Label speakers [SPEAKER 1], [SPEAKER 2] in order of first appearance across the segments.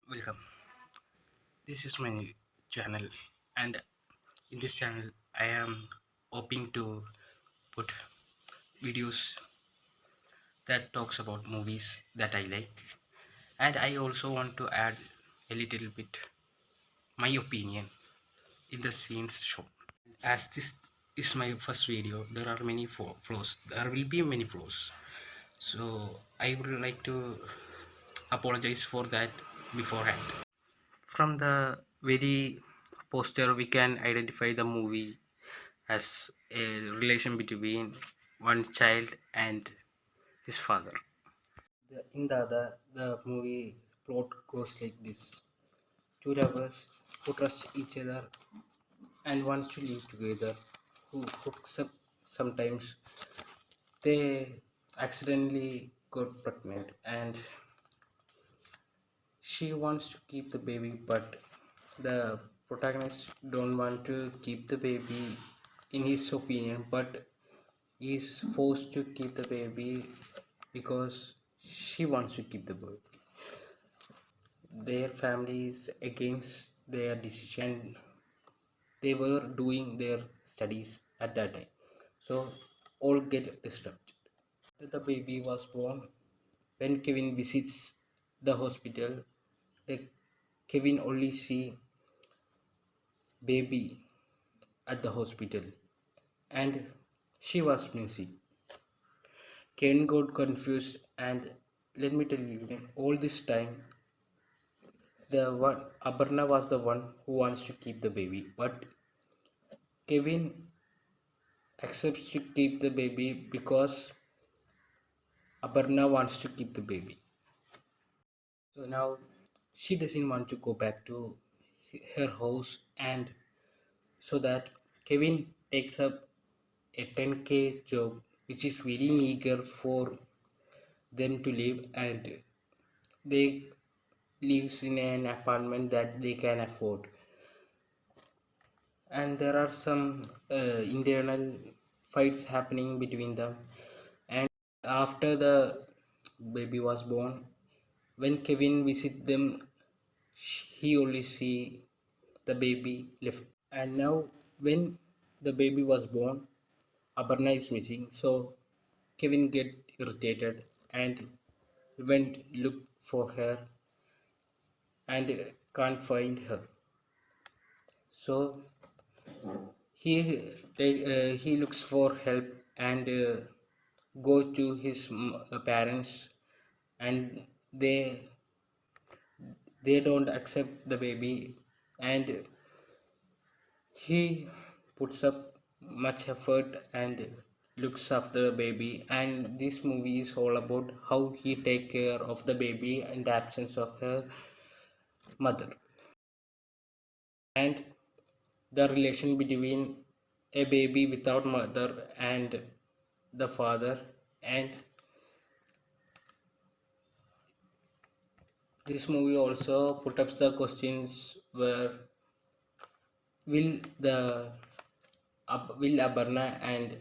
[SPEAKER 1] Welcome. This is my channel, and in this channel, I am hoping to put videos that talks about movies that I like, and I also want to add a little bit my opinion in the scenes shown. As this is my first video, there are many flaws. There will be many flaws, so I would like to apologize for that beforehand. From the very poster, we can identify the movie as a relation between one child and his father. In the other, the movie plot goes like this: two lovers who trust each other and wants to live together, who hooks up sometimes. They accidentally got pregnant, and she wants to keep the baby, but the protagonist don't want to keep the baby in his opinion, but is forced to keep the baby because she wants to keep the baby. Their family is against their decision. They were doing their studies at that time, so all get disrupted. The baby was born. When Kevin visits the hospital, the Kevin only see baby at the hospital, and she was missing. Kevin got confused, and let me tell you, all this time the one Aparna was the one who wants to keep the baby, but Kevin accepts to keep the baby because Aparna wants to keep the baby. So now she doesn't want to go back to her house, and so that Kevin takes up a 10K job, which is very meager for them to live, and they lives in an apartment that they can afford. And there are some internal fights happening between them. And after the baby was born, when Kevin visit them, he only see the baby left. And now when the baby was born, Aparna is missing, so Kevin get irritated and went look for her and can't find her. So he looks for help and go to his parents, and they don't accept the baby, and he puts up much effort and looks after the baby. And this movie is all about how he take care of the baby in the absence of her mother, and the relation between a baby without mother and the father. And this movie also put up the questions where the will Abarna and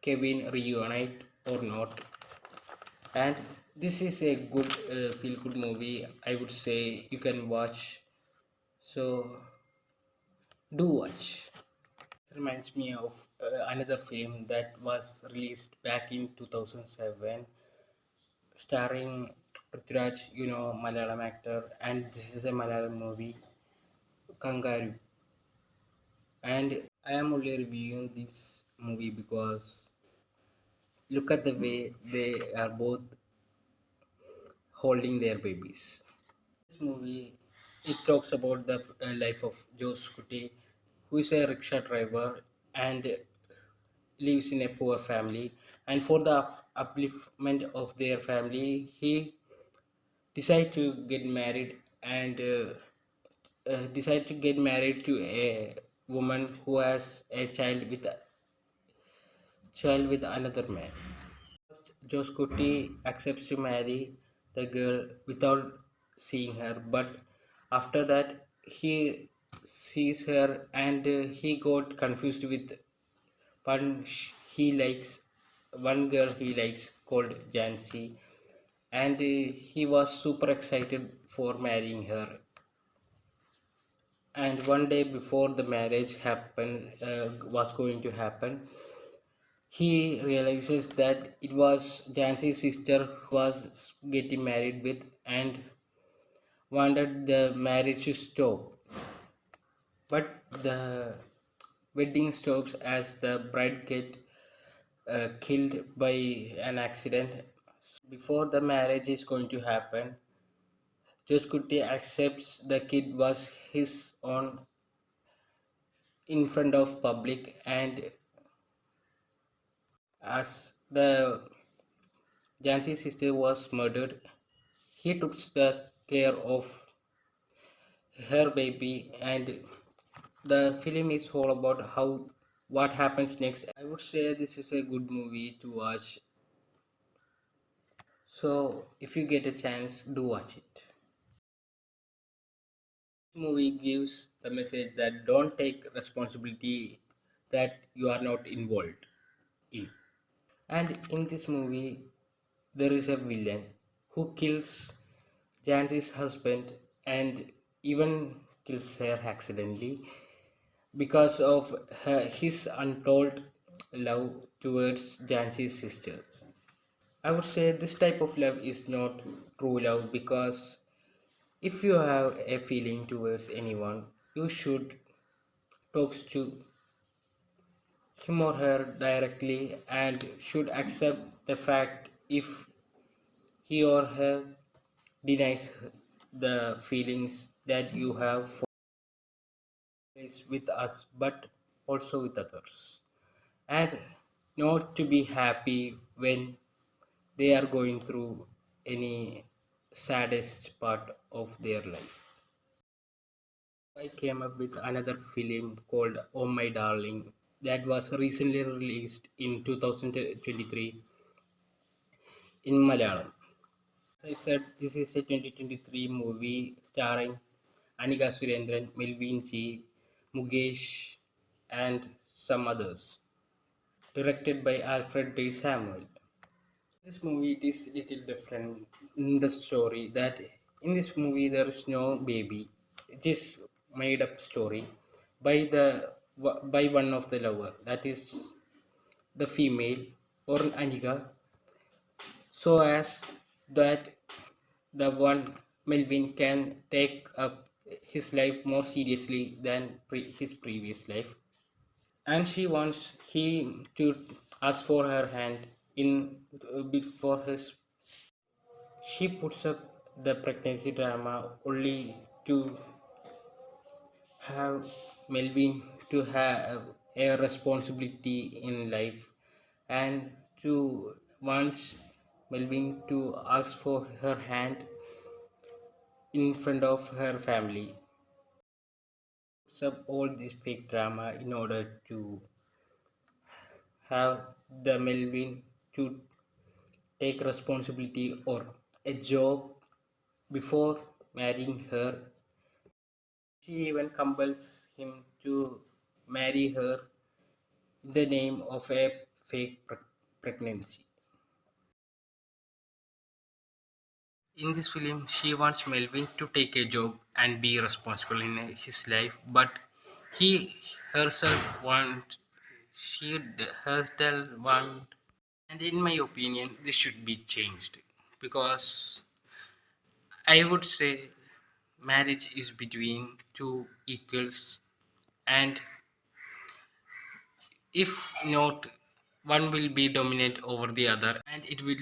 [SPEAKER 1] Kevin reunite or not? And this is a good feel good movie, I would say. You can watch, so do watch. It reminds me of another film that was released back in 2007, starring Prithviraj, Malayalam actor, and this is a Malayalam movie, Kangaroo. And I am only reviewing this movie because look at the way they are both holding their babies. This movie, it talks about the life of Jose Kuti, who is a rickshaw driver and lives in a poor family. And for the upliftment of their family, he decided to get married and decide to get married to a woman who has a child with another man. Josh Kuti accepts to marry the girl without seeing her, but after that he sees her, and he got confused with one he likes, one girl he likes called Jansi, and he was super excited for marrying her. And one day before the marriage happened was going to happen, he realizes that it was Jancy's sister who was getting married with, and wanted the marriage to stop. But the wedding stops as the bride get killed by an accident. Before the marriage is going to happen, Joskutti accepts the kid was his own in front of public, and as the Jancy's sister was murdered, he took the care of her baby, and the film is all about how what happens next. I would say this is a good movie to watch. So if you get a chance, do watch it. This movie gives the message that don't take responsibility that you are not involved in. And in this movie, there is a villain who kills Jancy's husband and even kills her accidentally because of his untold love towards Jancy's sister. I would say this type of love is not true love, because if you have a feeling towards anyone, you should talk to him or her directly and should accept the fact if he or her denies the feelings that you have for with us but also with others, and not to be happy when they are going through any saddest part of their life. I came up with another film called Oh My Darling that was recently released in 2023 in Malayalam. As I said, this is a 2023 movie starring Anika Surendran, Melvin G, Mukesh, and some others. Directed by Alfred D. Samuel. This movie is little different in the story that in this movie there is no baby. It is made up story by by one of the lover, that is the female or Anika, so as that the one Melvin can take up his life more seriously than his previous life, and she wants him to ask for her hand in before his. She puts up the pregnancy drama only to have Melvin to have a responsibility in life, and to wants Melvin to ask for her hand in front of her family. Puts up all this fake drama in order to have the Melvin to take responsibility or a job before marrying her. She even compels him to marry her in the name of a fake pregnancy. In this film, she wants Melvin to take a job and be responsible in his life, but he herself want she herself want, and in my opinion, this should be changed, because I would say marriage is between two equals, and if not, one will be dominant over the other, and it will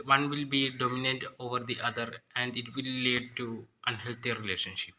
[SPEAKER 1] one will be dominant over the other, and it will lead to unhealthy relationship.